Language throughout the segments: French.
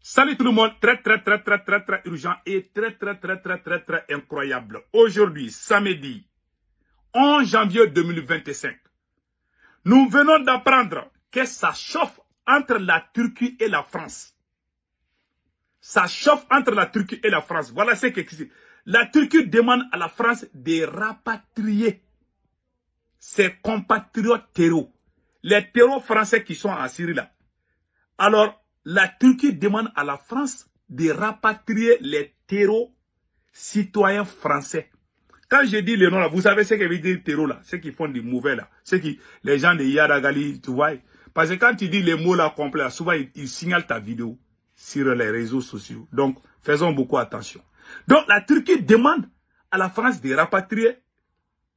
Salut tout le monde, très urgent et très incroyable. Aujourd'hui, samedi 11 janvier 2025, nous venons d'apprendre que ça chauffe entre la Turquie et la France. Ça chauffe entre la Turquie et la France. Voilà ce qui est. La Turquie demande à la France de rapatrier ses compatriotes terreaux. Les terreaux français qui sont en Syrie là. Alors, la Turquie demande à la France de rapatrier les terreaux citoyens français. Quand je dis les noms là, vous savez ce que veut dire terreau là, ceux qui font des mauvais là, les gens de Yadagali, tu vois. Parce que quand tu dis les mots là complets, souvent ils signalent ta vidéo sur les réseaux sociaux. Donc, faisons beaucoup attention. Donc, la Turquie demande à la France de rapatrier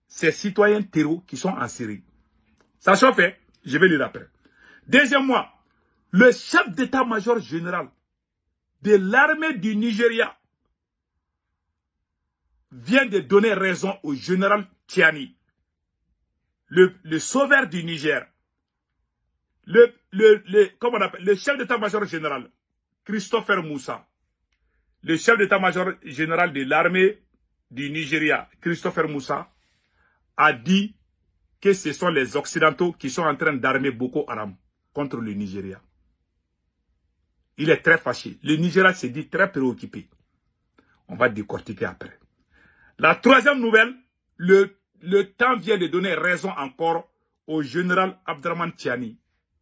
ses citoyens terreaux qui sont en Syrie. Ça chauffe, hein? Je vais lire après. Deuxièmement, le chef d'état-major général de l'armée du Nigeria vient de donner raison au général Tiani, le sauveur du Niger. Comment on appelle, le chef d'état-major général, Christopher Moussa, le chef d'état-major général de l'armée du Nigeria, Christopher Moussa, a dit que ce sont les Occidentaux qui sont en train d'armer Boko Haram contre le Nigeria. Il est très fâché. Le Nigeria s'est dit très préoccupé. On va décortiquer après. La troisième nouvelle, le temps vient de donner raison encore au général Abdraman Tiani,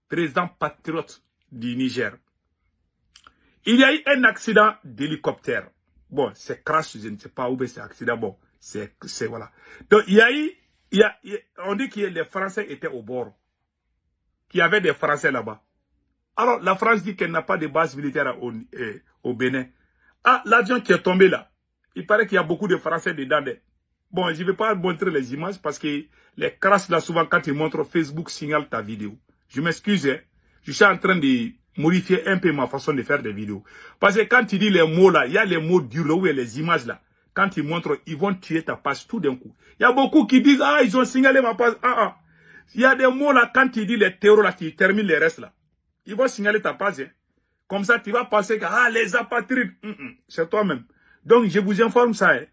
président patriote du Niger. Il y a eu un accident d'hélicoptère. Bon, c'est crash, je ne sais pas où c'est accident. Bon, c'est voilà. Donc, on dit que les Français étaient au bord. Qu'il y avait des Français là-bas. Alors, la France dit qu'elle n'a pas de base militaire au Bénin. Ah, l'avion qui est tombé là, il paraît qu'il y a beaucoup de Français dedans. Bon, je ne vais pas montrer les images parce que les crashs là, souvent, quand ils montrent, Facebook signale ta vidéo. Je m'excuse, hein. Je suis en train de modifier un peu ma façon de faire des vidéos. Parce que quand tu dis les mots là, il y a les mots durs là, où il y a les images là. Quand ils montrent, ils vont tuer ta page tout d'un coup. Il y a beaucoup qui disent, ah, ils ont signalé ma page. Il y a des mots là, quand tu dis les terreaux là, qui terminent les restes là. Ils vont signaler ta page. Hein. Comme ça, tu vas penser que les apatrides, c'est toi-même. Donc, je vous informe ça. Hein.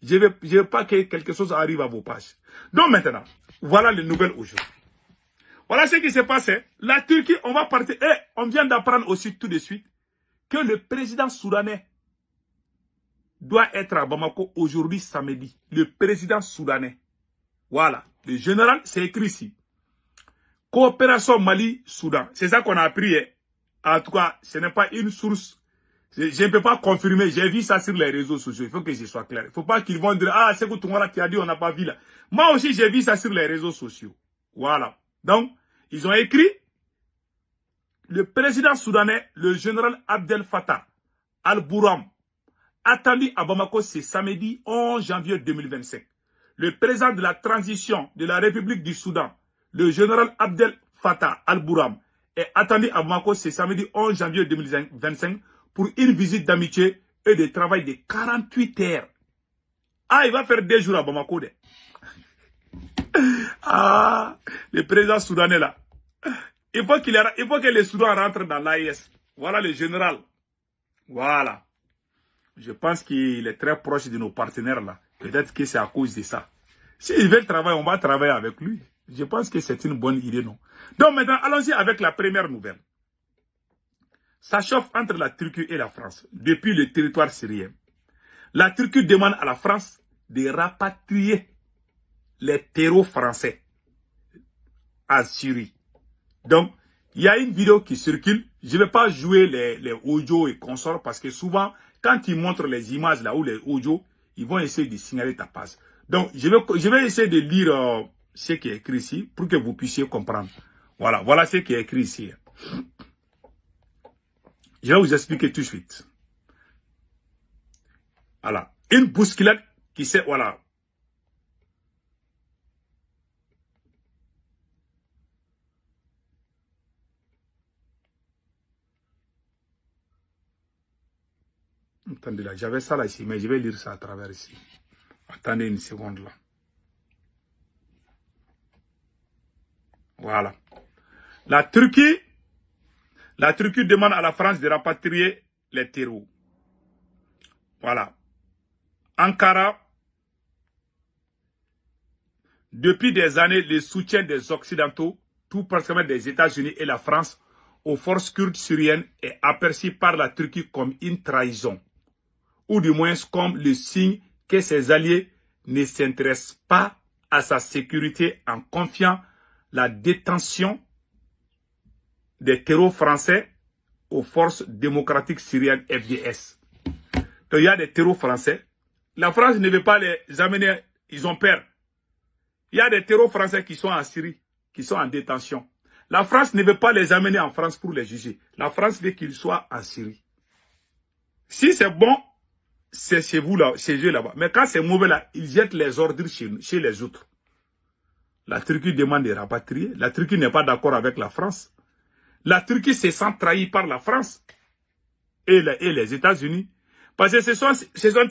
Je veux pas que quelque chose arrive à vos pages. Donc, maintenant, voilà les nouvelles aujourd'hui. Voilà ce qui s'est passé. La Turquie, on va partir. Et on vient d'apprendre aussi tout de suite que le président soudanais doit être à Bamako aujourd'hui, samedi. Le président soudanais. Voilà. Le général, c'est écrit ici. Coopération Mali-Soudan. C'est ça qu'on a appris. Hein. En tout cas, ce n'est pas une source. Je ne peux pas confirmer. J'ai vu ça sur les réseaux sociaux. Il faut que je sois clair. Il ne faut pas qu'ils vont dire, ah, c'est que tout le monde qui a dit, on n'a pas vu là. Moi aussi, j'ai vu ça sur les réseaux sociaux. Voilà. Donc, ils ont écrit, le président soudanais, le général Abdel Fattah al-Burhan, attendu à Bamako ce samedi 11 janvier 2025. Le président de la transition de la République du Soudan, le général Abdel Fattah al-Burhan, est attendu à Bamako ce samedi 11 janvier 2025 pour une visite d'amitié et de travail de 48 heures. Ah, il va faire 2 jours à Bamako. Ah, le président soudanais là. Il faut que les Soudans rentrent dans l'AIS. Voilà le général. Voilà. Je pense qu'il est très proche de nos partenaires là. Peut-être que c'est à cause de ça. S'il veut travailler, on va travailler avec lui. Je pense que c'est une bonne idée, non? Donc maintenant, allons-y avec la première nouvelle. Ça chauffe entre la Turquie et la France depuis le territoire syrien. La Turquie demande à la France de rapatrier les terreaux français en Syrie. Donc, il y a une vidéo qui circule. Je ne vais pas jouer les audios et consorts parce que souvent, quand ils montrent les images là ou les audios, ils vont essayer de signaler ta page. Donc, je vais essayer de lire ce qui est écrit ici pour que vous puissiez comprendre. Voilà, voilà ce qui est écrit ici. Je vais vous expliquer tout de suite. Voilà. Une bousculade qui s'est, voilà. Attendez là, j'avais ça là ici, mais je vais lire ça à travers ici. Attendez une seconde là. Voilà. La Turquie demande à la France de rapatrier les terreaux. Voilà. Ankara, depuis des années, le soutien des Occidentaux, tout particulièrement des États-Unis et la France, aux forces kurdes syriennes est aperçu par la Turquie comme une trahison, ou du moins comme le signe que ses alliés ne s'intéressent pas à sa sécurité en confiant la détention des terreaux français aux forces démocratiques syriennes FDS. Donc il y a des terreaux français. La France ne veut pas les amener, ils ont peur. Il y a des terreaux français qui sont en Syrie, qui sont en détention. La France ne veut pas les amener en France pour les juger. La France veut qu'ils soient en Syrie. Si c'est bon, c'est chez vous là, chez eux là-bas. Mais quand c'est mauvais là, ils jettent les ordres chez les autres. La Turquie demande de rapatrier. La Turquie n'est pas d'accord avec la France. La Turquie se sent trahie par la France et les États-Unis. Parce que ce sont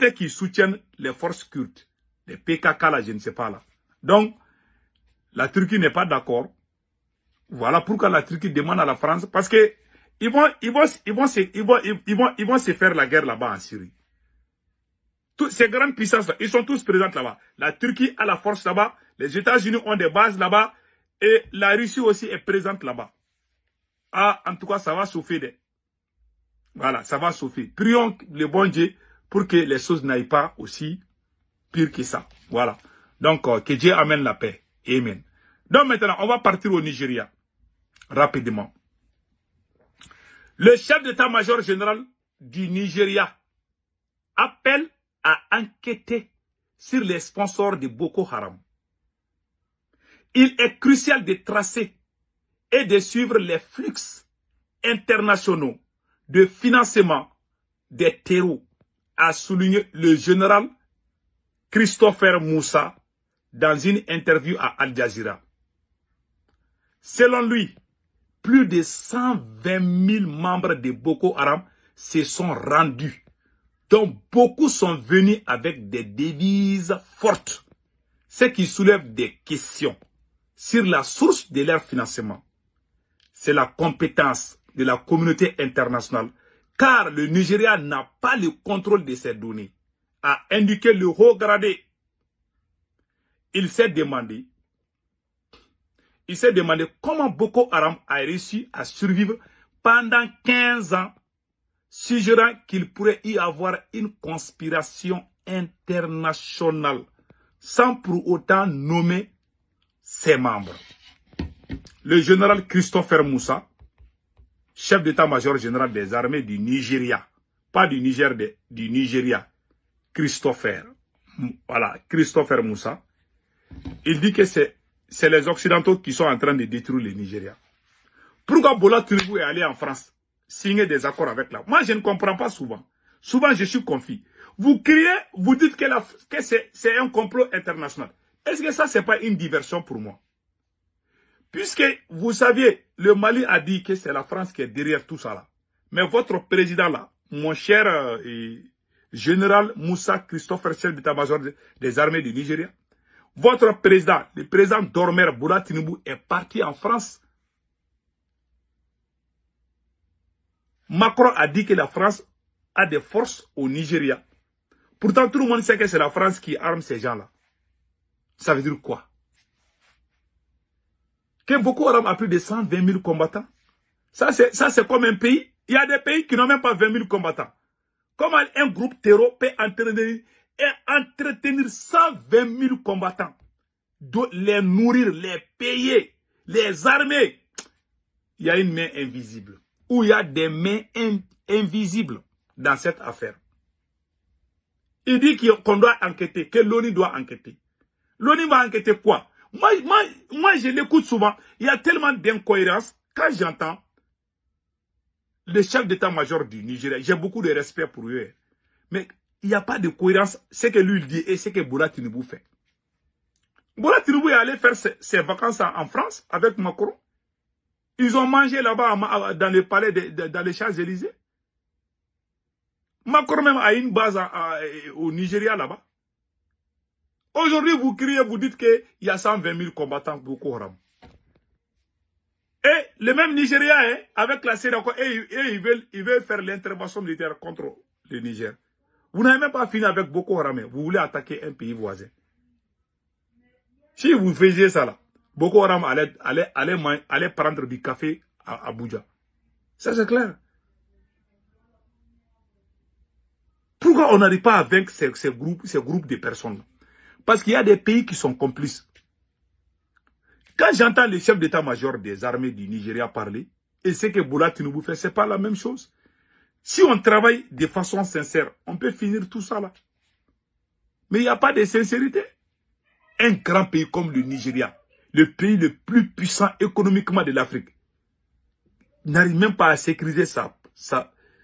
eux qui soutiennent les forces kurdes. Les PKK là, je ne sais pas là. Donc, la Turquie n'est pas d'accord. Voilà pourquoi la Turquie demande à la France. Parce que ils vont se faire la guerre là-bas en Syrie. Toutes ces grandes puissances, ils sont tous présents là-bas. La Turquie a la force là-bas. Les États-Unis ont des bases là-bas. Et la Russie aussi est présente là-bas. Ah, en tout cas, ça va chauffer. Voilà, ça va chauffer. Prions le bon Dieu pour que les choses n'aillent pas aussi pire que ça. Voilà. Donc, que Dieu amène la paix. Amen. Donc maintenant, on va partir au Nigeria. Rapidement. Le chef d'état-major général du Nigeria appelle à enquêter sur les sponsors de Boko Haram. Il est crucial de tracer et de suivre les flux internationaux de financement des terreaux, a souligné le général Christopher Moussa dans une interview à Al Jazeera. Selon lui, plus de 120 000 membres de Boko Haram se sont rendus, dont beaucoup sont venus avec des devises fortes, ce qui soulève des questions sur la source de leur financement. C'est la compétence de la communauté internationale, car le Nigeria n'a pas le contrôle de ces données, a indiqué le haut gradé. Il s'est demandé comment Boko Haram a réussi à survivre pendant 15 ans, suggérant qu'il pourrait y avoir une conspiration internationale, sans pour autant nommer ses membres. Le général Christopher Moussa, chef d'état-major général des armées du Nigeria, pas du Niger, du Nigeria, Christopher Moussa, il dit que c'est les Occidentaux qui sont en train de détruire le Nigeria. Pourquoi Bola Tinubu est allé en France signer des accords avec la... Moi, je ne comprends pas souvent. Souvent, je suis confus. Vous criez, vous dites que c'est un complot international. Est-ce que ça, c'est pas une diversion pour moi? Puisque, vous saviez, le Mali a dit que c'est la France qui est derrière tout ça là. Mais votre président là, mon cher général Moussa Christopher, chef d'état-major des armées du Nigeria, votre président, le président Dormer Bola Tinubu, est parti en France. Macron a dit que la France a des forces au Nigeria. Pourtant, tout le monde sait que c'est la France qui arme ces gens-là. Ça veut dire quoi? Que Boko Haram a plus de 120 000 combattants. Ça, c'est comme un pays. Il y a des pays qui n'ont même pas 20 000 combattants. Comment un groupe terroriste peut entretenir 120 000 combattants? Les nourrir, les payer, les armer. Il y a une main invisible. Ou il y a des mains invisibles dans cette affaire. Il dit qu'on doit enquêter, que l'ONU doit enquêter. L'ONU va enquêter quoi? Moi, je l'écoute souvent. Il y a tellement d'incohérences. Quand j'entends le chef d'état-major du Nigeria, j'ai beaucoup de respect pour eux. Mais il n'y a pas de cohérence. Ce que lui il dit et ce que Bola Tinubu fait. Bola Tinubu est allé faire ses vacances en France avec Macron. Ils ont mangé là-bas dans le palais, dans les Champs-Élysées. Macron même a une base au Nigeria là-bas. Aujourd'hui, vous criez, vous dites qu'il y a 120 000 combattants Boko Haram. Et le même Nigeria, hein, avec la CEDEAO, ils veulent faire l'intervention militaire contre le Niger. Vous n'avez même pas fini avec Boko Haram. Vous voulez attaquer un pays voisin. Si vous faisiez ça là, Boko Haram allait prendre du café à Abuja. Ça c'est clair. Pourquoi on n'arrive pas à vaincre ces groupes de personnes? Parce qu'il y a des pays qui sont complices. Quand j'entends les chefs d'état-major des armées du Nigeria parler, et ce que Bola Tinubu fait, ce n'est pas la même chose. Si on travaille de façon sincère, on peut finir tout ça là. Mais il n'y a pas de sincérité. Un grand pays comme le Nigeria, le pays le plus puissant économiquement de l'Afrique, n'arrive même pas à sécuriser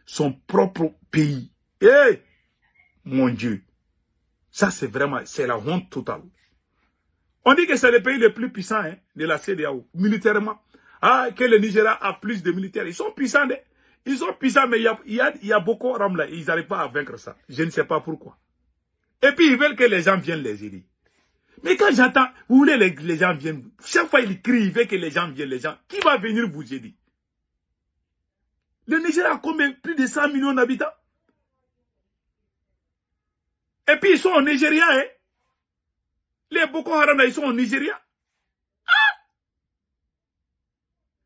son propre pays. Eh, mon Dieu, ça c'est vraiment, c'est la honte totale. On dit que c'est le pays le plus puissant hein, de la CEDEAO, militairement. Ah, que le Nigeria a plus de militaires. Ils sont puissants, hein. Ils sont puissants, mais il y a beaucoup de rames là. Ils n'arrivent pas à vaincre ça. Je ne sais pas pourquoi. Et puis, ils veulent que les gens viennent les aider. Mais quand j'entends, vous voulez les gens viennent, chaque fois ils crient, ils veulent que les gens viennent, les gens, qui va venir vous aider? Le Nigeria a combien? Plus de 100 millions d'habitants. Et puis, ils sont au Nigeria, hein. Les Boko Haram, ils sont au Nigeria. Ah!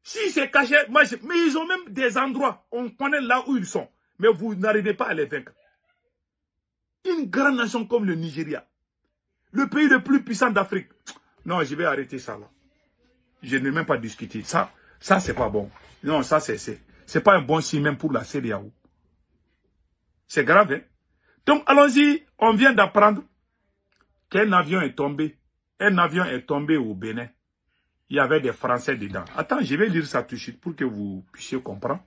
Si c'est caché, mais ils ont même des endroits, on connaît là où ils sont. Mais vous n'arrivez pas à les vaincre. Une grande nation comme le Nigeria, le pays le plus puissant d'Afrique. Non, je vais arrêter ça là. Je ne vais même pas discuter. Ça c'est pas bon. Non, ça, c'est pas un bon signe même pour la CEDEAO. C'est grave, hein? Donc, allons-y. On vient d'apprendre qu'un avion est tombé. Un avion est tombé au Bénin. Il y avait des Français dedans. Attends, je vais lire ça tout de suite pour que vous puissiez comprendre.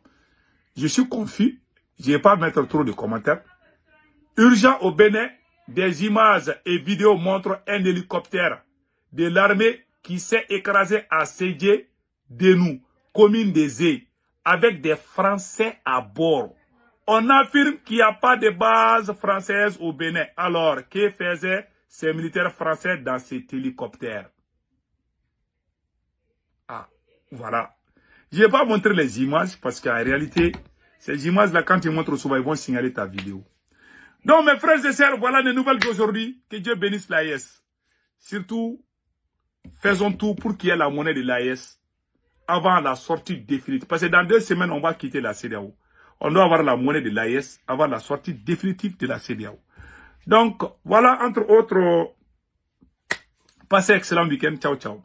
Je suis confus. Je ne vais pas mettre trop de commentaires. Urgent au Bénin, des images et vidéos montrent un hélicoptère de l'armée qui s'est écrasé à Sédié, Denou, commune des Zé, avec des Français à bord. On affirme qu'il n'y a pas de base française au Bénin. Alors, que faisaient ces militaires français dans cet hélicoptère? Ah, voilà. Je ne vais pas montrer les images parce qu'en réalité, ces images-là, quand ils montrent souvent, ils vont signaler ta vidéo. Donc, mes frères et sœurs, voilà les nouvelles d'aujourd'hui. Que Dieu bénisse l'AES. Surtout, faisons tout pour qu'il y ait la monnaie de l'AES avant la sortie définitive. Parce que dans 2 semaines, on va quitter la CEDEAO. On doit avoir la monnaie de l'AES avant la sortie définitive de la CEDEAO. Donc, voilà, entre autres, passez un excellent week-end. Ciao, ciao.